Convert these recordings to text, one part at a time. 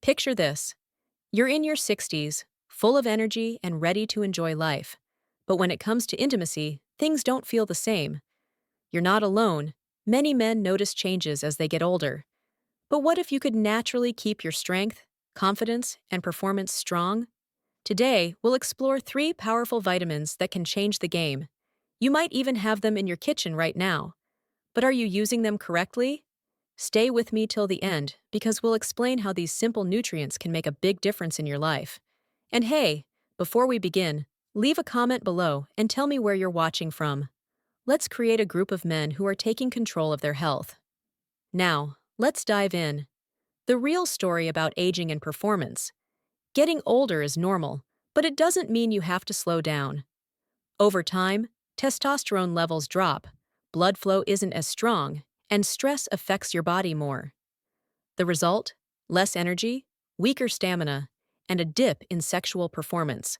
Picture this. You're in your 60s, full of energy and ready to enjoy life. But when it comes to intimacy, things don't feel the same. You're not alone. Many men notice changes as they get older. But what if you could naturally keep your strength, confidence, and performance strong? Today, we'll explore three powerful vitamins that can change the game. You might even have them in your kitchen right now. But are you using them correctly? Stay with me till the end because we'll explain how these simple nutrients can make a big difference in your life. And hey, before we begin, leave a comment below and tell me where you're watching from. Let's create a group of men who are taking control of their health. Now, let's dive in. The real story about aging and performance. Getting older is normal, but it doesn't mean you have to slow down. Over time, testosterone levels drop, blood flow isn't as strong, and stress affects your body more. The result? Less energy, weaker stamina, and a dip in sexual performance.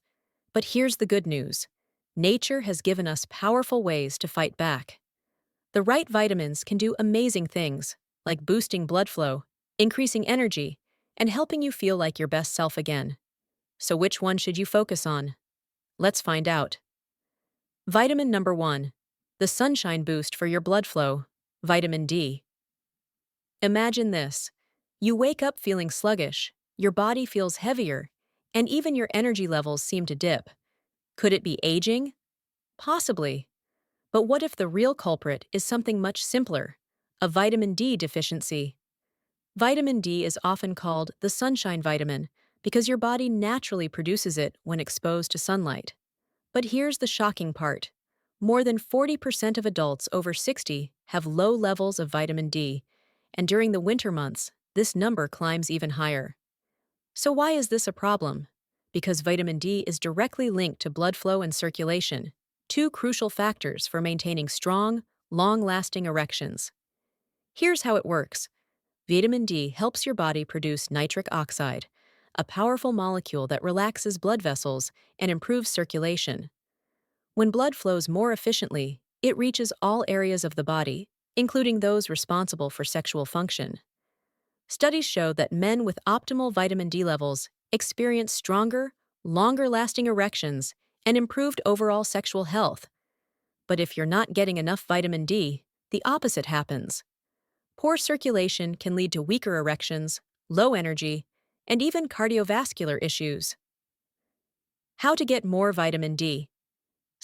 But here's the good news. Nature has given us powerful ways to fight back. The right vitamins can do amazing things, like boosting blood flow, increasing energy, and helping you feel like your best self again. So which one should you focus on? Let's find out. Vitamin number 1. The sunshine boost for your blood flow, vitamin D. Imagine this. You wake up feeling sluggish, your body feels heavier, and even your energy levels seem to dip. Could it be aging? Possibly. But what if the real culprit is something much simpler? A vitamin D deficiency. Vitamin D is often called the sunshine vitamin because your body naturally produces it when exposed to sunlight. But here's the shocking part. More than 40% of adults over 60 have low levels of vitamin D, and during the winter months, this number climbs even higher. So why is this a problem? Because vitamin D is directly linked to blood flow and circulation, two crucial factors for maintaining strong, long-lasting erections. Here's how it works. Vitamin D helps your body produce nitric oxide, a powerful molecule that relaxes blood vessels and improves circulation. When blood flows more efficiently, it reaches all areas of the body, including those responsible for sexual function. Studies show that men with optimal vitamin D levels experience stronger, longer-lasting erections and improved overall sexual health. But if you're not getting enough vitamin D, the opposite happens. Poor circulation can lead to weaker erections, low energy, and even cardiovascular issues. How to get more vitamin D?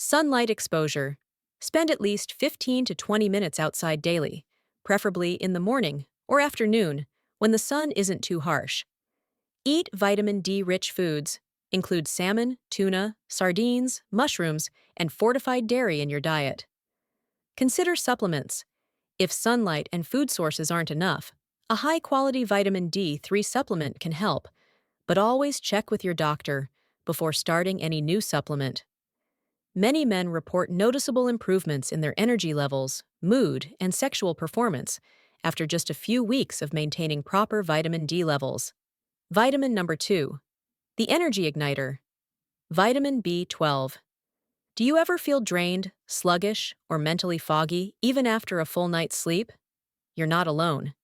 Sunlight exposure. Spend at least 15 to 20 minutes outside daily, preferably in the morning or afternoon when the sun isn't too harsh. Eat vitamin D-rich foods. Include salmon, tuna, sardines, mushrooms, and fortified dairy in your diet. Consider supplements. If sunlight and food sources aren't enough, a high-quality vitamin D3 supplement can help, but always check with your doctor before starting any new supplement. Many men report noticeable improvements in their energy levels, mood, and sexual performance after just a few weeks of maintaining proper vitamin D levels. Vitamin number 2. The energy igniter. Vitamin B12. Do you ever feel drained, sluggish, or mentally foggy even after a full night's sleep? You're not alone.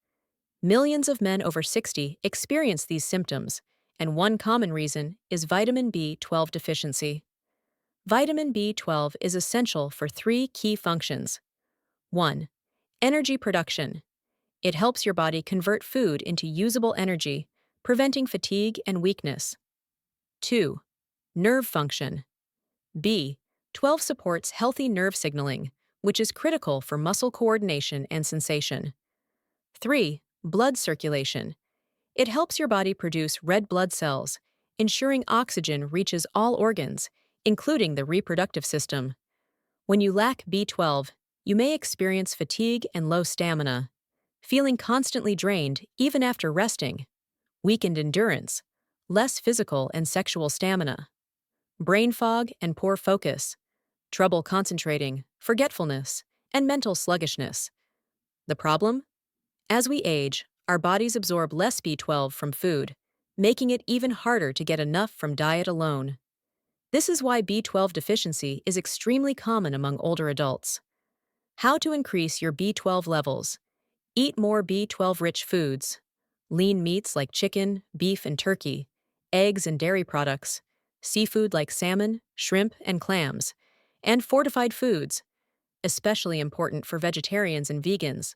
Millions of men over 60 experience these symptoms, and one common reason is vitamin B12 deficiency. Vitamin B12 is essential for three key functions. 1. Energy production. It helps your body convert food into usable energy, preventing fatigue and weakness. 2. Nerve function. B12 supports healthy nerve signaling, which is critical for muscle coordination and sensation. 3. Blood circulation. It helps your body produce red blood cells, ensuring oxygen reaches all organs, including the reproductive system. When you lack B12, you may experience fatigue and low stamina, feeling constantly drained even after resting, weakened endurance, less physical and sexual stamina, brain fog and poor focus, trouble concentrating, forgetfulness, and mental sluggishness. The problem? As we age, our bodies absorb less B12 from food, making it even harder to get enough from diet alone. This is why B12 deficiency is extremely common among older adults. How to increase your B12 levels? Eat more B12-rich foods. Lean meats like chicken, beef, and turkey, eggs and dairy products, seafood like salmon, shrimp, and clams, and fortified foods, especially important for vegetarians and vegans.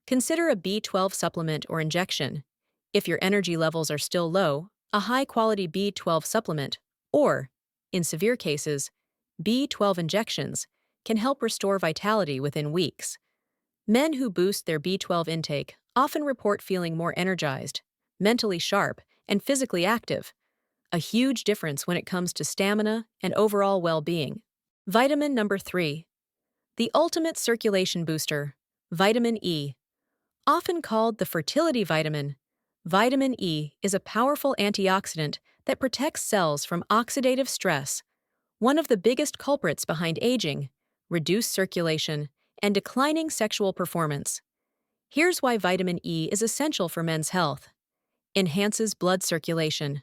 Consider a B12 supplement or injection. If your energy levels are still low, a high-quality B12 supplement, or, in severe cases, B12 injections, can help restore vitality within weeks. Men who boost their B12 intake often report feeling more energized, mentally sharp, and physically active, a huge difference when it comes to stamina and overall well-being. Vitamin number 3. The ultimate circulation booster, vitamin E. Often called the fertility vitamin, vitamin E is a powerful antioxidant that protects cells from oxidative stress, one of the biggest culprits behind aging, reduced circulation, and declining sexual performance. Here's why vitamin E is essential for men's health. Enhances blood circulation.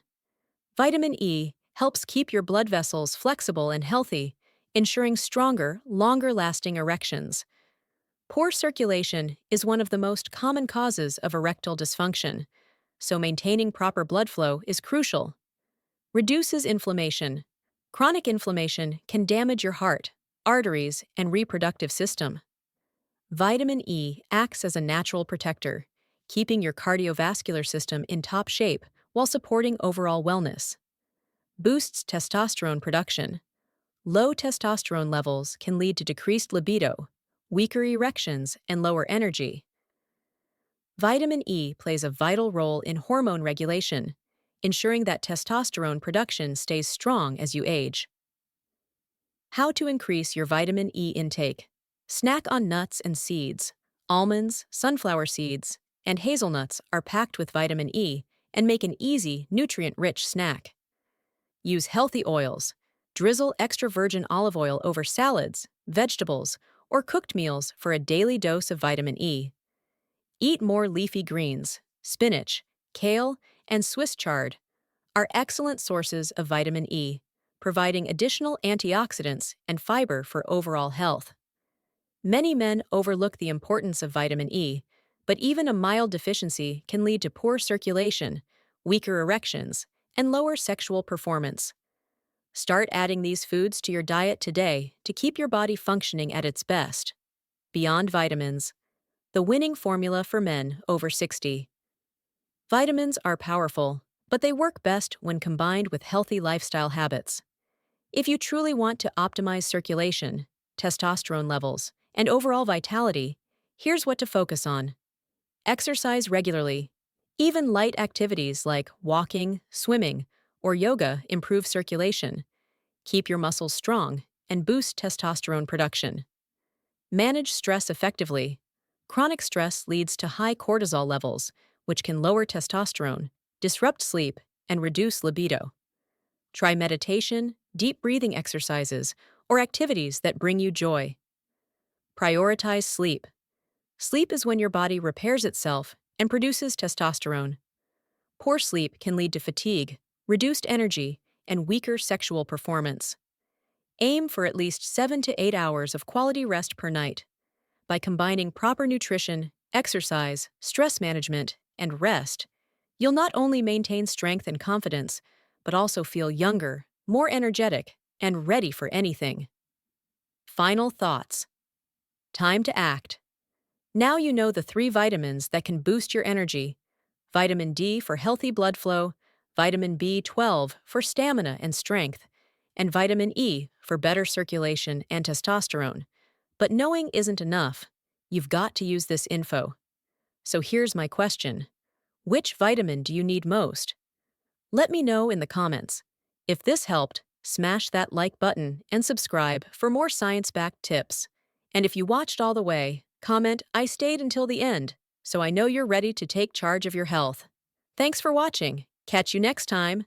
Vitamin E helps keep your blood vessels flexible and healthy, ensuring stronger, longer-lasting erections. Poor circulation is one of the most common causes of erectile dysfunction, so maintaining proper blood flow is crucial. Reduces inflammation. Chronic inflammation can damage your heart, arteries, and reproductive system. Vitamin E acts as a natural protector, keeping your cardiovascular system in top shape while supporting overall wellness. Boosts testosterone production. Low testosterone levels can lead to decreased libido, weaker erections, and lower energy. Vitamin E plays a vital role in hormone regulation, ensuring that testosterone production stays strong as you age. How to increase your vitamin E intake. Snack on nuts and seeds. Almonds, sunflower seeds, and hazelnuts are packed with vitamin E and make an easy, nutrient-rich snack. Use healthy oils. Drizzle extra virgin olive oil over salads, vegetables, or cooked meals for a daily dose of vitamin E. Eat more leafy greens. Spinach, kale, and Swiss chard are excellent sources of vitamin E, providing additional antioxidants and fiber for overall health. Many men overlook the importance of vitamin E, but even a mild deficiency can lead to poor circulation, weaker erections, and lower sexual performance. Start adding these foods to your diet today to keep your body functioning at its best. Beyond vitamins, the winning formula for men over 60. Vitamins are powerful, but they work best when combined with healthy lifestyle habits. If you truly want to optimize circulation, testosterone levels, and overall vitality, here's what to focus on. Exercise regularly. Even light activities like walking, swimming, or yoga improve circulation, keep your muscles strong, and boost testosterone production. Manage stress effectively. Chronic stress leads to high cortisol levels, which can lower testosterone, disrupt sleep, and reduce libido. Try meditation, deep breathing exercises, or activities that bring you joy. Prioritize sleep. Sleep is when your body repairs itself and produces testosterone. Poor sleep can lead to fatigue, reduced energy, and weaker sexual performance. Aim for at least 7 to 8 hours of quality rest per night. By combining proper nutrition, exercise, stress management, and rest, you'll not only maintain strength and confidence, but also feel younger, more energetic, and ready for anything. Final thoughts. Time to act. Now you know the 3 vitamins that can boost your energy. Vitamin D for healthy blood flow, vitamin B12 for stamina and strength, and vitamin E for better circulation and testosterone. But knowing isn't enough. You've got to use this info. So here's my question. Which vitamin do you need most? Let me know in the comments. If this helped, smash that like button and subscribe for more science-backed tips. And if you watched all the way, comment, "I stayed until the end," so I know you're ready to take charge of your health. Thanks for watching. Catch you next time.